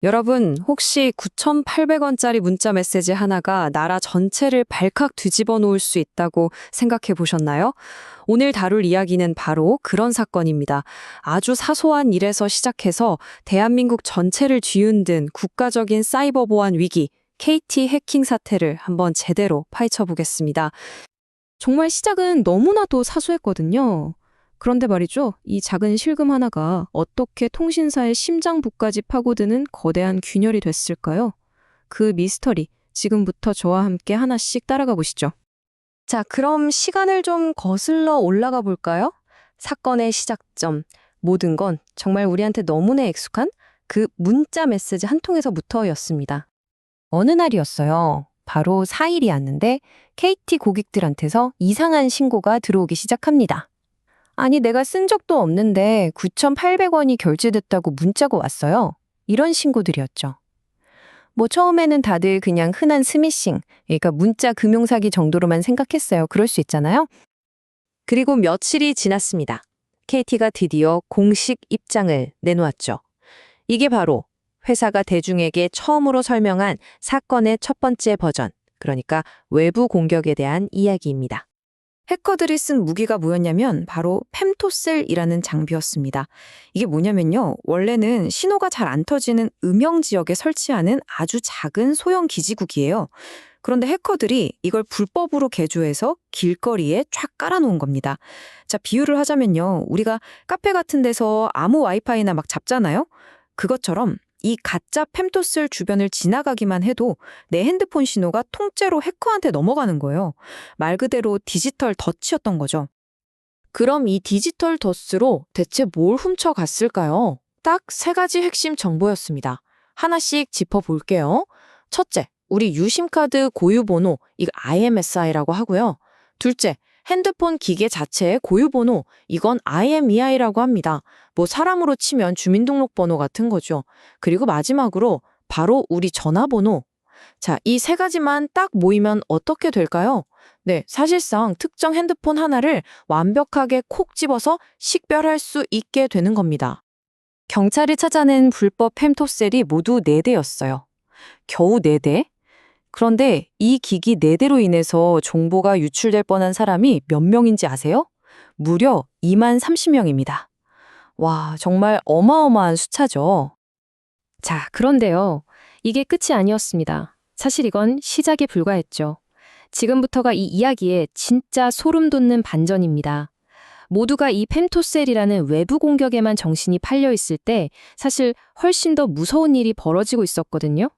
여러분, 혹시 9,800원짜리 문자 메시지 하나가 나라 전체를 발칵 뒤집어 놓을 수 있다고 생각해 보셨나요? 오늘 다룰 이야기는 바로 그런 사건입니다. 아주 사소한 일에서 시작해서 대한민국 전체를 뒤흔든 국가적인 사이버 보안 위기, KT 해킹 사태를 한번 제대로 파헤쳐 보겠습니다. 정말 시작은 너무나도 사소했거든요. 그런데 말이죠, 이 작은 실금 하나가 어떻게 통신사의 심장부까지 파고드는 거대한 균열이 됐을까요? 그 미스터리, 지금부터 저와 함께 하나씩 따라가 보시죠. 자, 그럼 시간을 좀 거슬러 올라가 볼까요? 사건의 시작점, 모든 건 정말 우리한테 너무나 익숙한 그 문자 메시지 한 통에서부터였습니다. 어느 날이었어요. 바로 4일이었는데 KT 고객들한테서 이상한 신고가 들어오기 시작합니다. 아니, 내가 쓴 적도 없는데 9,800원이 결제됐다고 문자가 왔어요. 이런 신고들이었죠. 뭐 처음에는 다들 그냥 흔한 스미싱, 그러니까 문자 금융사기 정도로만 생각했어요. 그럴 수 있잖아요. 그리고 며칠이 지났습니다. KT가 드디어 공식 입장을 내놓았죠. 이게 바로 회사가 대중에게 처음으로 설명한 사건의 첫 번째 버전, 그러니까 외부 공격에 대한 이야기입니다. 해커들이 쓴 무기가 뭐였냐면 바로 펨토셀이라는 장비였습니다. 이게 뭐냐면요. 원래는 신호가 잘 안 터지는 음영 지역에 설치하는 아주 작은 소형 기지국이에요. 그런데 해커들이 이걸 불법으로 개조해서 길거리에 쫙 깔아놓은 겁니다. 자, 비유를 하자면요. 우리가 카페 같은 데서 아무 와이파이나 막 잡잖아요. 그것처럼 이 가짜 펨토셀 주변을 지나가기만 해도 내 핸드폰 신호가 통째로 해커한테 넘어가는 거예요. 말 그대로 디지털 덫이었던 거죠. 그럼 이 디지털 덫으로 대체 뭘 훔쳐갔을까요? 딱 세 가지 핵심 정보였습니다. 하나씩 짚어볼게요. 첫째, 우리 유심카드 고유번호, 이거 IMSI라고 하고요. 둘째, 핸드폰 기계 자체의 고유번호, 이건 IMEI라고 합니다. 뭐 사람으로 치면 주민등록번호 같은 거죠. 그리고 마지막으로 바로 우리 전화번호. 자, 이 세 가지만 딱 모이면 어떻게 될까요? 네, 사실상 특정 핸드폰 하나를 완벽하게 콕 집어서 식별할 수 있게 되는 겁니다. 경찰이 찾아낸 불법 펨토셀이 모두 4대였어요. 겨우 4대? 그런데 이 기기 4대로 인해서 정보가 유출될 뻔한 사람이 몇 명인지 아세요? 무려 2만 30명입니다. 와, 정말 어마어마한 숫자죠. 자, 그런데요. 이게 끝이 아니었습니다. 사실 이건 시작에 불과했죠. 지금부터가 이 이야기의 진짜 소름 돋는 반전입니다. 모두가 이 펨토셀이라는 외부 공격에만 정신이 팔려 있을 때 사실 훨씬 더 무서운 일이 벌어지고 있었거든요.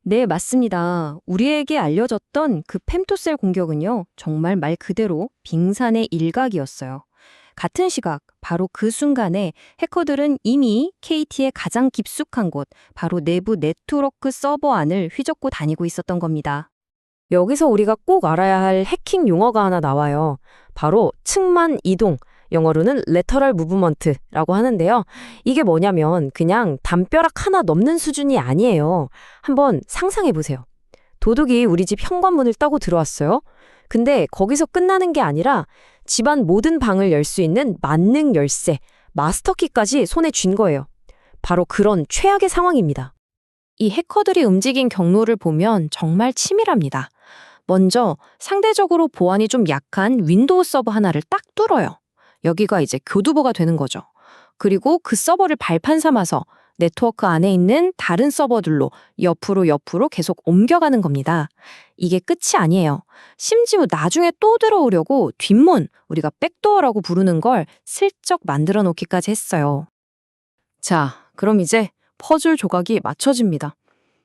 네, 맞습니다. 우리에게 알려졌던 그 펨토셀 공격은요, 정말 말 그대로 빙산의 일각이었어요. 같은 시각, 바로 그 순간에 해커들은 이미 KT의 가장 깊숙한 곳, 바로 내부 네트워크 서버 안을 휘젓고 다니고 있었던 겁니다. 여기서 우리가 꼭 알아야 할 해킹 용어가 하나 나와요. 바로 측만 이동, 영어로는 lateral movement라고 하는데요. 이게 뭐냐면 그냥 담벼락 하나 넘는 수준이 아니에요. 한번 상상해 보세요. 도둑이 우리 집 현관문을 따고 들어왔어요. 근데 거기서 끝나는 게 아니라 집안 모든 방을 열 수 있는 만능 열쇠, 마스터키까지 손에 쥔 거예요. 바로 그런 최악의 상황입니다. 이 해커들이 움직인 경로를 보면 정말 치밀합니다. 먼저 상대적으로 보안이 좀 약한 윈도우 서버 하나를 딱 뚫어요. 여기가 이제 교두보가 되는 거죠. 그리고 그 서버를 발판 삼아서 네트워크 안에 있는 다른 서버들로 옆으로 계속 옮겨가는 겁니다. 이게 끝이 아니에요. 심지어 나중에 또 들어오려고 뒷문, 우리가 백도어라고 부르는 걸 슬쩍 만들어 놓기까지 했어요. 자, 그럼 이제 퍼즐 조각이 맞춰집니다.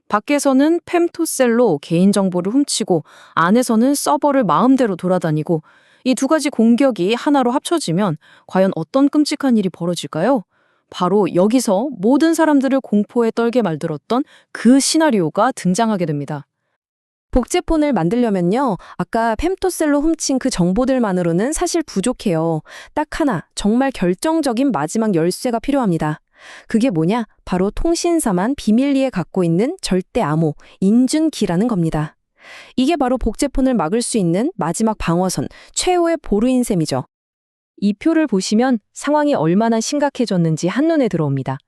밖에서는 펨토셀로 개인정보를 훔치고 안에서는 서버를 마음대로 돌아다니고 이 두 가지 공격이 하나로 합쳐지면 과연 어떤 끔찍한 일이 벌어질까요? 바로 여기서 모든 사람들을 공포에 떨게 만들었던 그 시나리오가 등장하게 됩니다. 복제폰을 만들려면요, 아까 펨토셀로 훔친 그 정보들만으로는 사실 부족해요. 딱 하나, 정말 결정적인 마지막 열쇠가 필요합니다. 그게 뭐냐? 바로 통신사만 비밀리에 갖고 있는 절대 암호, 인증키라는 겁니다. 이게 바로 복제폰을 막을 수 있는 마지막 방어선, 최후의 보루인 셈이죠. 이 표를 보시면 상황이 얼마나 심각해졌는지 한눈에 들어옵니다.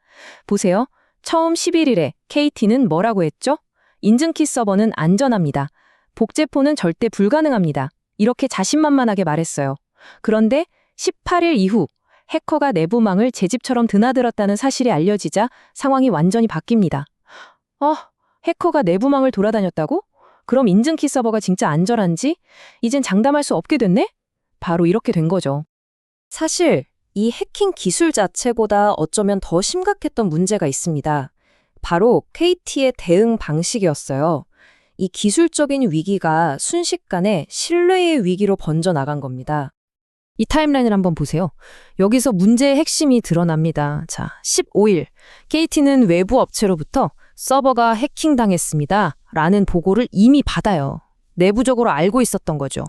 보세요. 처음 11일에 KT는 뭐라고 했죠? 인증키 서버는 안전합니다. 복제포는 절대 불가능합니다. 이렇게 자신만만하게 말했어요. 그런데 18일 이후 해커가 내부망을 제 집처럼 드나들었다는 사실이 알려지자 상황이 완전히 바뀝니다. 해커가 내부망을 돌아다녔다고? 그럼 인증키 서버가 진짜 안전한지? 이젠 장담할 수 없게 됐네? 바로 이렇게 된 거죠. 사실 이 해킹 기술 자체보다 어쩌면 더 심각했던 문제가 있습니다. 바로 KT의 대응 방식이었어요. 이 기술적인 위기가 순식간에 신뢰의 위기로 번져나간 겁니다. 이 타임라인을 한번 보세요. 여기서 문제의 핵심이 드러납니다. 자, 15일 KT는 외부 업체로부터 서버가 해킹당했습니다. 라는 보고를 이미 받아요. 내부적으로 알고 있었던 거죠.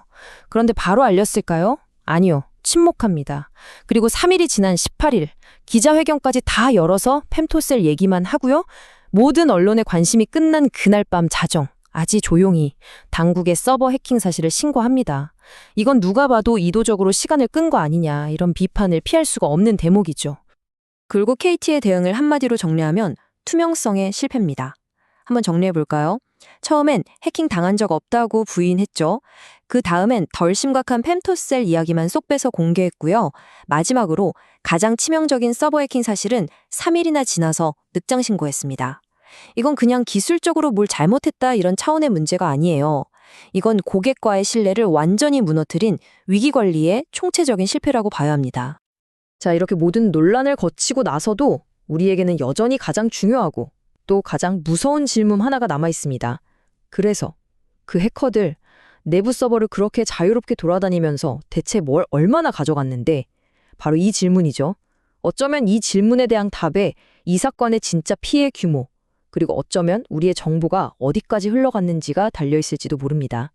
그런데 바로 알렸을까요? 아니요. 침묵합니다. 그리고 3일이 지난 18일 기자회견까지 다 열어서 펨토셀 얘기만 하고요. 모든 언론의 관심이 끝난 그날 밤 자정 아주 조용히 당국에 서버 해킹 사실을 신고합니다. 이건 누가 봐도 의도적으로 시간을 끈 거 아니냐 이런 비판을 피할 수가 없는 대목이죠. 그리고 KT의 대응을 한마디로 정리하면 투명성의 실패입니다. 한번 정리해 볼까요? 처음엔 해킹 당한 적 없다고 부인했죠. 그 다음엔 덜 심각한 펨토셀 이야기만 쏙 빼서 공개했고요. 마지막으로 가장 치명적인 서버 해킹 사실은 3일이나 지나서 늑장 신고했습니다. 이건 그냥 기술적으로 뭘 잘못했다 이런 차원의 문제가 아니에요. 이건 고객과의 신뢰를 완전히 무너뜨린 위기 관리의 총체적인 실패라고 봐야 합니다. 자, 이렇게 모든 논란을 거치고 나서도 우리에게는 여전히 가장 중요하고 또 가장 무서운 질문 하나가 남아 있습니다. 그래서 그 해커들 내부 서버를 그렇게 자유롭게 돌아다니면서 대체 뭘 얼마나 가져갔는데? 바로 이 질문이죠. 어쩌면 이 질문에 대한 답에 이 사건의 진짜 피해 규모, 그리고 어쩌면 우리의 정보가 어디까지 흘러갔는지가 달려있을지도 모릅니다.